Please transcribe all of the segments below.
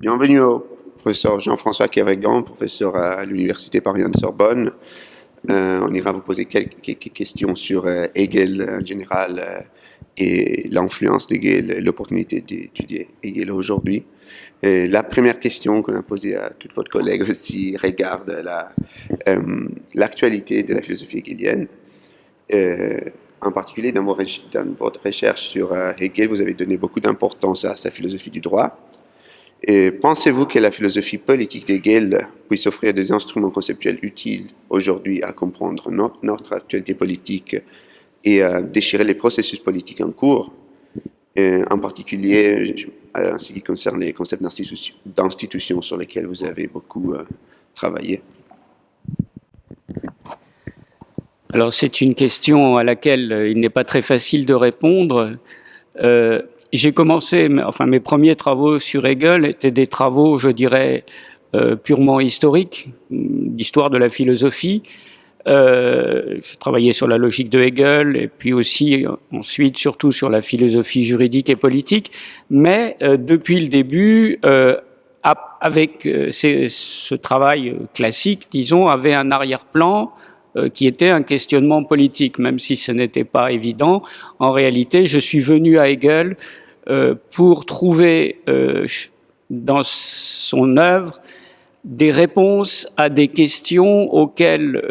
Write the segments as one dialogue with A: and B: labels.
A: Bienvenue au professeur Jean-François Kérégan, professeur à l'Université Paris-Sorbonne. On ira vous poser quelques questions sur Hegel en général et l'influence d'Hegel, l'opportunité d'étudier Hegel aujourd'hui. La première question qu'on a posée à tous vos collègues aussi regarde l'actualité de la philosophie hegelienne. En particulier, dans votre recherche sur Hegel, vous avez donné beaucoup d'importance à sa philosophie du droit. Pensez-vous que la philosophie politique d'Hegel puisse offrir des instruments conceptuels utiles aujourd'hui à comprendre notre actualité politique et à déchirer les processus politiques en cours, en particulier en ce qui concerne les concepts d'institutions sur lesquels vous avez beaucoup travaillé?
B: Alors c'est une question à laquelle il n'est pas très facile de répondre. J'ai commencé, mes premiers travaux sur Hegel étaient des travaux, je dirais, purement historiques, d'histoire de la philosophie. Je travaillais sur la logique de Hegel et puis aussi ensuite surtout sur la philosophie juridique et politique. Mais depuis le début, avec ce travail classique, disons, avait un arrière-plan qui était un questionnement politique, même si ce n'était pas évident. En réalité, je suis venu à Hegel pour trouver dans son œuvre des réponses à des questions auxquelles,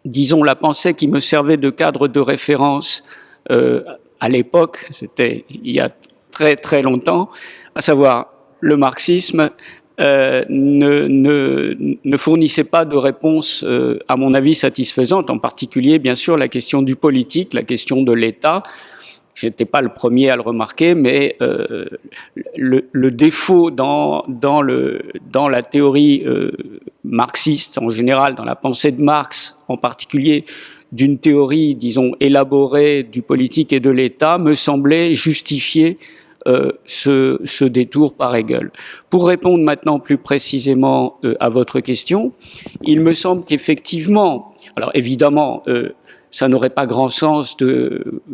B: disons, la pensée qui me servait de cadre de référence à l'époque, c'était il y a très très longtemps, à savoir le marxisme, ne fournissait pas de réponse, à mon avis, satisfaisante, en particulier, bien sûr, la question du politique, la question de l'État. Je n'étais pas le premier à le remarquer, mais le défaut dans la théorie marxiste en général, dans la pensée de Marx en particulier, d'une théorie, disons, élaborée du politique et de l'État, me semblait justifier ce détour par Hegel. Pour répondre maintenant plus précisément à votre question, il me semble qu'effectivement, alors évidemment, ça n'aurait pas grand sens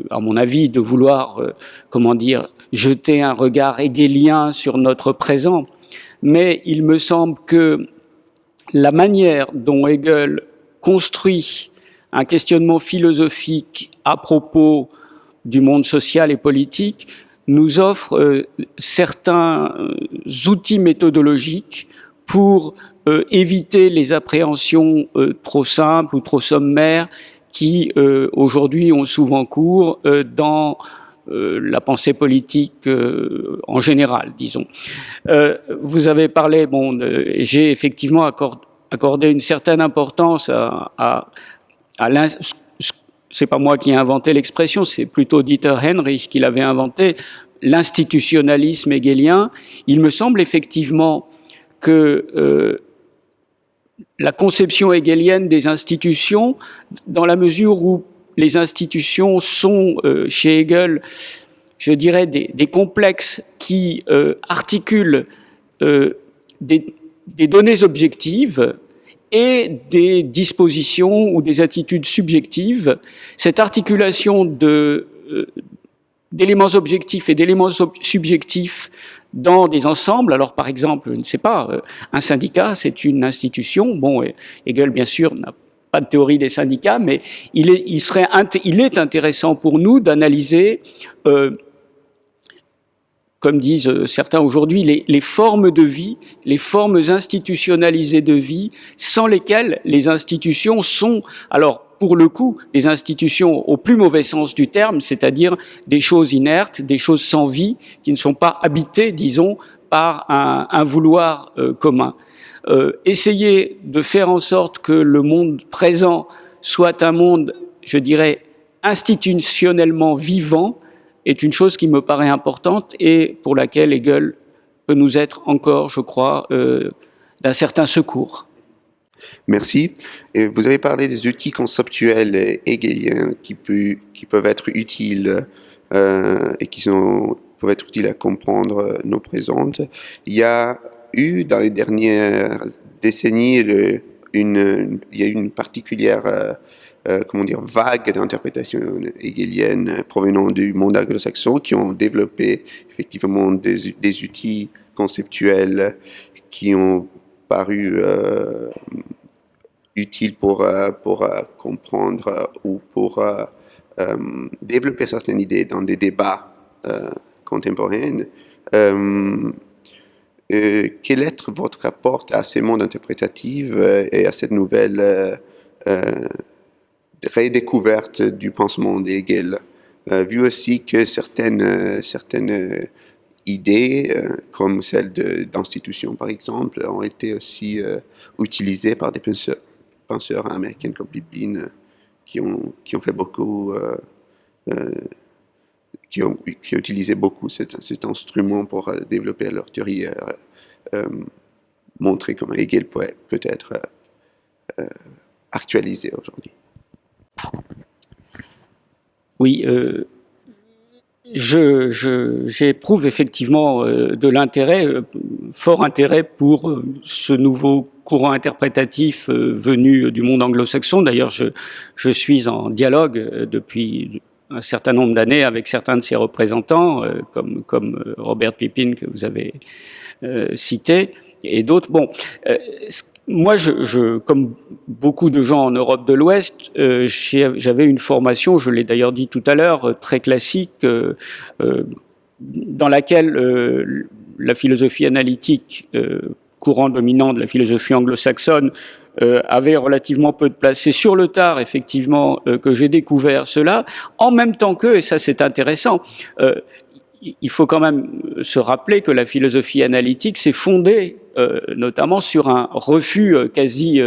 B: à mon avis, de vouloir, jeter un regard hegelien sur notre présent, mais il me semble que la manière dont Hegel construit un questionnement philosophique à propos du monde social et politique nous offre certains outils méthodologiques pour éviter les appréhensions trop simples ou trop sommaires qui aujourd'hui ont souvent cours dans la pensée politique en général, disons. Vous avez parlé, j'ai effectivement accordé une certaine importance à c'est pas moi qui ai inventé l'expression, c'est plutôt Dieter Henrich qui l'avait inventé, l'institutionnalisme hegelien. Il me semble effectivement que la conception hegelienne des institutions, dans la mesure où les institutions sont, chez Hegel, je dirais, des complexes qui articulent des données objectives et des dispositions ou des attitudes subjectives, cette articulation d'éléments objectifs et d'éléments subjectifs dans des ensembles. Alors, par exemple, je ne sais pas, un syndicat, c'est une institution. Bon, Hegel, bien sûr, n'a pas de théorie des syndicats, mais il est intéressant pour nous d'analyser, comme disent certains aujourd'hui, les formes de vie, les formes institutionnalisées de vie, sans lesquelles les institutions sont, alors pour le coup, des institutions au plus mauvais sens du terme, c'est-à-dire des choses inertes, des choses sans vie, qui ne sont pas habitées, disons, par un vouloir commun. Essayer de faire en sorte que le monde présent soit un monde, je dirais, institutionnellement vivant, est une chose qui me paraît importante et pour laquelle Hegel peut nous être encore, je crois, d'un certain secours.
A: Merci. Et vous avez parlé des outils conceptuels hegeliens qui peuvent être utiles et peuvent être utiles à comprendre nos présentes. Il y a eu dans les dernières décennies il y a eu une particulière vague d'interprétations hegeliennes provenant du monde anglo-saxon qui ont développé effectivement des outils conceptuels qui ont paru utiles pour comprendre ou pour développer certaines idées dans des débats contemporains. Quel est votre rapport à ces mondes interprétatifs et à cette nouvelle redécouverte du pensement d'Hegel, vu aussi que certaines idées, comme celle d'institution par exemple, ont été aussi utilisées par des penseurs américains comme Pippin, qui ont fait beaucoup, qui ont utilisé beaucoup cet instrument pour développer leur théorie, montrer comment Hegel peut être actualisé aujourd'hui.
B: Oui, j'éprouve effectivement de l'intérêt, fort intérêt pour ce nouveau courant interprétatif venu du monde anglo-saxon. D'ailleurs, je suis en dialogue depuis un certain nombre d'années avec certains de ses représentants, comme Robert Pippin que vous avez cité, et d'autres. Bon, moi, comme beaucoup de gens en Europe de l'Ouest, j'avais une formation, je l'ai d'ailleurs dit tout à l'heure, très classique, dans laquelle la philosophie analytique, courant dominant de la philosophie anglo-saxonne, avait relativement peu de place. C'est sur le tard, effectivement, que j'ai découvert cela, en même temps que, et ça c'est intéressant, il faut quand même se rappeler que la philosophie analytique s'est fondée notamment sur un refus quasi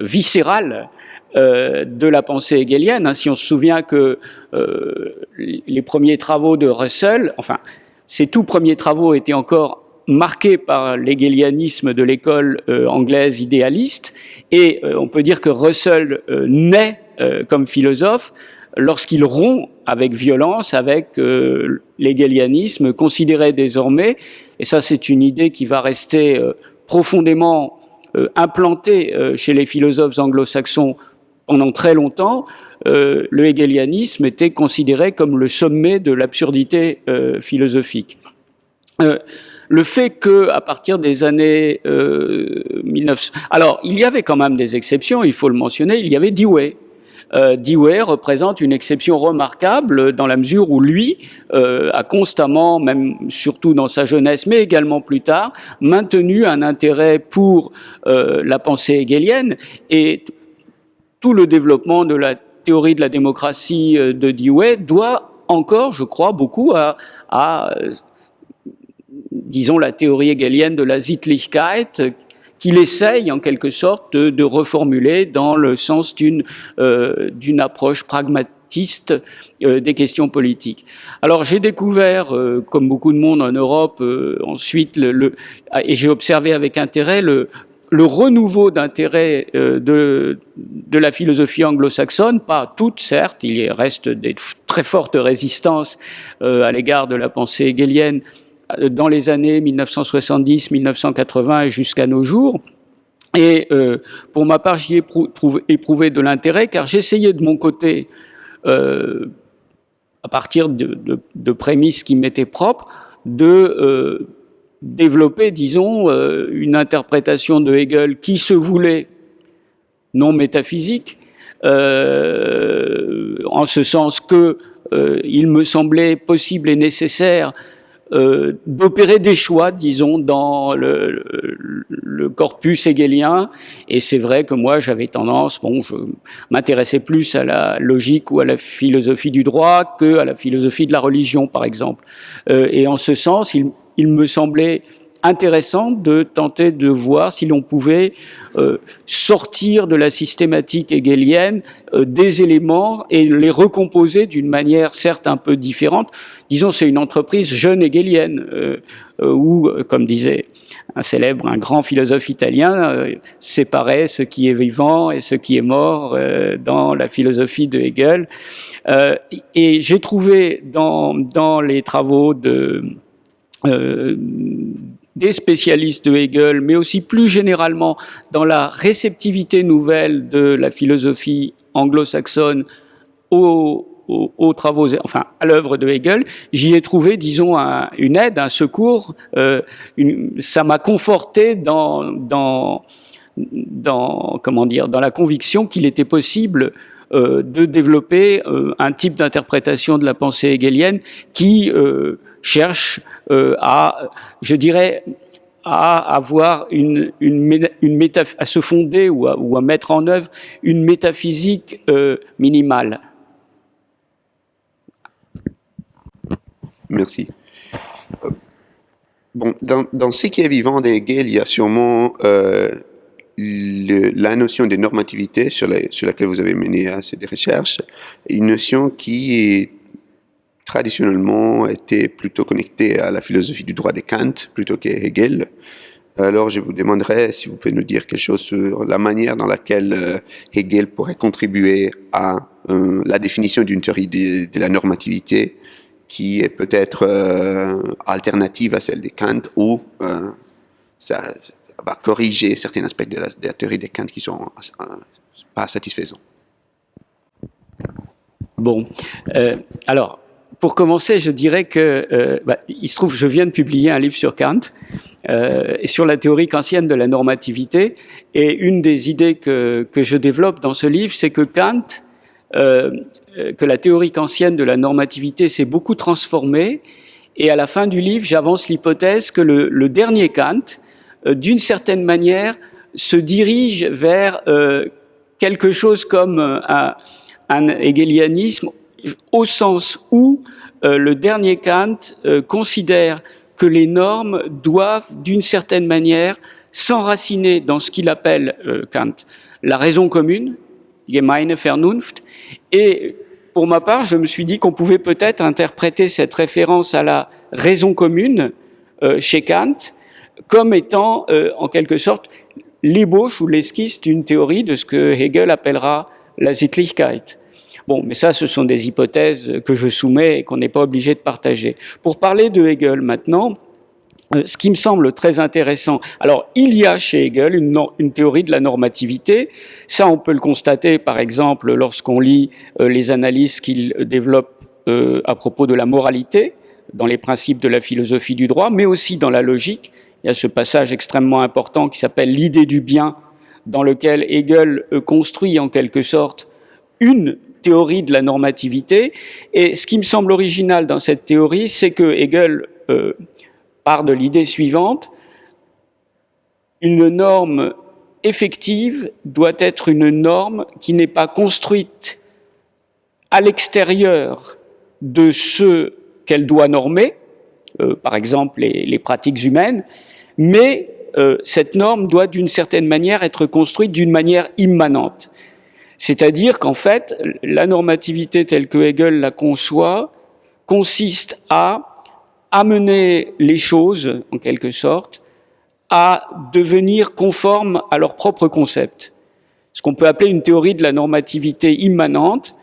B: viscéral de la pensée hegelienne. Hein. Si on se souvient que les premiers travaux de Russell, enfin, ces tout premiers travaux étaient encore marqués par l'hegelianisme de l'école anglaise idéaliste, et on peut dire que Russell naît comme philosophe lorsqu'il rompt avec violence avec l'hegelianisme, considéré désormais, et ça c'est une idée qui va rester profondément implantée chez les philosophes anglo-saxons pendant très longtemps, le hegelianisme était considéré comme le sommet de l'absurdité philosophique. Le fait que, à partir des années 1900... Alors, il y avait quand même des exceptions, il faut le mentionner, il y avait Dewey. Dewey représente une exception remarquable dans la mesure où lui a constamment, même surtout dans sa jeunesse, mais également plus tard, maintenu un intérêt pour la pensée hegelienne, et tout le développement de la théorie de la démocratie de Dewey doit encore, je crois, beaucoup à disons, la théorie hegelienne de la Sittlichkeit, qu'il essaye en quelque sorte de reformuler dans le sens d'une approche pragmatiste des questions politiques. Alors j'ai découvert, comme beaucoup de monde en Europe, ensuite, et j'ai observé avec intérêt le renouveau d'intérêt de la philosophie anglo-saxonne, pas toute certes, il reste des très fortes résistances à l'égard de la pensée hegelienne dans les années 1970, 1980 et jusqu'à nos jours. Et pour ma part, j'y ai éprouvé de l'intérêt, car j'essayais de mon côté, à partir de prémices qui m'étaient propres, de développer, disons, une interprétation de Hegel qui se voulait non métaphysique, en ce sens que il me semblait possible et nécessaire d'opérer des choix, disons, dans le corpus hegelien. Et c'est vrai que moi, j'avais tendance, je m'intéressais plus à la logique ou à la philosophie du droit que à la philosophie de la religion, par exemple. Et en ce sens, il me semblait intéressant de tenter de voir si l'on pouvait sortir de la systématique hegelienne des éléments et les recomposer d'une manière certes un peu différente. Disons, c'est une entreprise jeune hegelienne où, comme disait un grand philosophe italien, séparer ce qui est vivant et ce qui est mort dans la philosophie de Hegel. Et j'ai trouvé dans les travaux des spécialistes de Hegel, mais aussi plus généralement dans la réceptivité nouvelle de la philosophie anglo-saxonne aux aux travaux, enfin à l'œuvre de Hegel, j'y ai trouvé, disons, une aide, un secours. Ça m'a conforté dans comment dire, dans la conviction qu'il était possible de développer un type d'interprétation de la pensée hegelienne qui cherche je dirais, à avoir à se fonder ou à mettre en œuvre une métaphysique minimale.
A: Merci. Bon, dans ce qui est vivant d'Hegel, il y a sûrement la notion de normativité sur laquelle vous avez mené des recherches, une notion qui traditionnellement était plutôt connectée à la philosophie du droit de Kant plutôt qu'à Hegel. Alors je vous demanderais si vous pouvez nous dire quelque chose sur la manière dans laquelle Hegel pourrait contribuer à la définition d'une théorie de la normativité qui est peut-être alternative à celle de Kant, ou ça va corriger certains aspects de la théorie de Kant qui ne sont pas satisfaisants.
B: Bon, alors, pour commencer, je dirais que, il se trouve, je viens de publier un livre sur Kant, et sur la théorie kantienne de la normativité, et une des idées que je développe dans ce livre, c'est que Kant, que la théorie kantienne de la normativité s'est beaucoup transformée, et à la fin du livre, j'avance l'hypothèse que le dernier Kant, d'une certaine manière, se dirige vers quelque chose comme un hegelianisme, au sens où le dernier Kant considère que les normes doivent, d'une certaine manière, s'enraciner dans ce qu'il appelle, Kant, la raison commune, Gemeine Vernunft, et pour ma part, je me suis dit qu'on pouvait peut-être interpréter cette référence à la raison commune chez Kant comme étant, en quelque sorte, l'ébauche ou l'esquisse d'une théorie de ce que Hegel appellera la Sittlichkeit. Bon, mais ça, ce sont des hypothèses que je soumets et qu'on n'est pas obligé de partager. Pour parler de Hegel maintenant, ce qui me semble très intéressant, alors il y a chez Hegel une théorie de la normativité, ça on peut le constater par exemple lorsqu'on lit les analyses qu'il développe à propos de la moralité, dans les principes de la philosophie du droit, mais aussi dans la logique. Il y a ce passage extrêmement important qui s'appelle l'idée du bien, dans lequel Hegel construit en quelque sorte une théorie de la normativité, et ce qui me semble original dans cette théorie, c'est que Hegel part de l'idée suivante: une norme effective doit être une norme qui n'est pas construite à l'extérieur de ce qu'elle doit normer, par exemple les pratiques humaines, mais cette norme doit d'une certaine manière être construite d'une manière immanente. C'est-à-dire qu'en fait, la normativité telle que Hegel la conçoit consiste à amener les choses, en quelque sorte, à devenir conformes à leur propre concept. Ce qu'on peut appeler une théorie de la normativité immanente,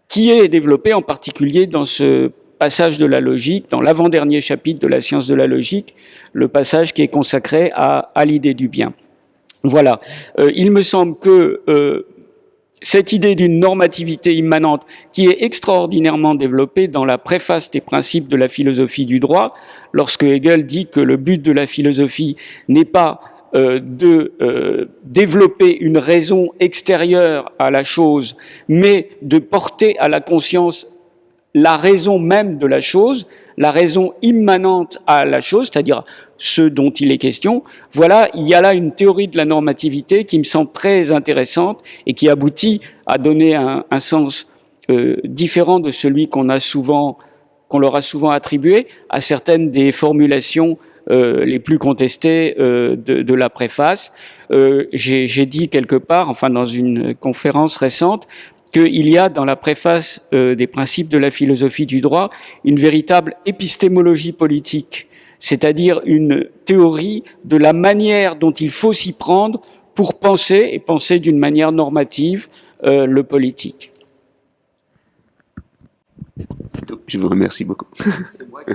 B: qui est développée en particulier dans ce passage de la logique, dans l'avant-dernier chapitre de la science de la logique, le passage qui est consacré à l'idée du bien. Voilà. Il me semble que cette idée d'une normativité immanente, qui est extraordinairement développée dans la préface des principes de la philosophie du droit, lorsque Hegel dit que le but de la philosophie n'est pas de développer une raison extérieure à la chose, mais de porter à la conscience la raison même de la chose, la raison immanente à la chose, c'est-à-dire ce dont il est question. Voilà, il y a là une théorie de la normativité qui me semble très intéressante et qui aboutit à donner un sens différent de celui qu'on leur a souvent attribué à certaines des formulations les plus contestées de la préface. J'ai dit quelque part, enfin dans une conférence récente, qu'il y a dans la préface des principes de la philosophie du droit une véritable épistémologie politique, c'est-à-dire une théorie de la manière dont il faut s'y prendre pour penser, et penser d'une manière normative, le politique.
A: Je vous remercie beaucoup.
B: C'est moi qui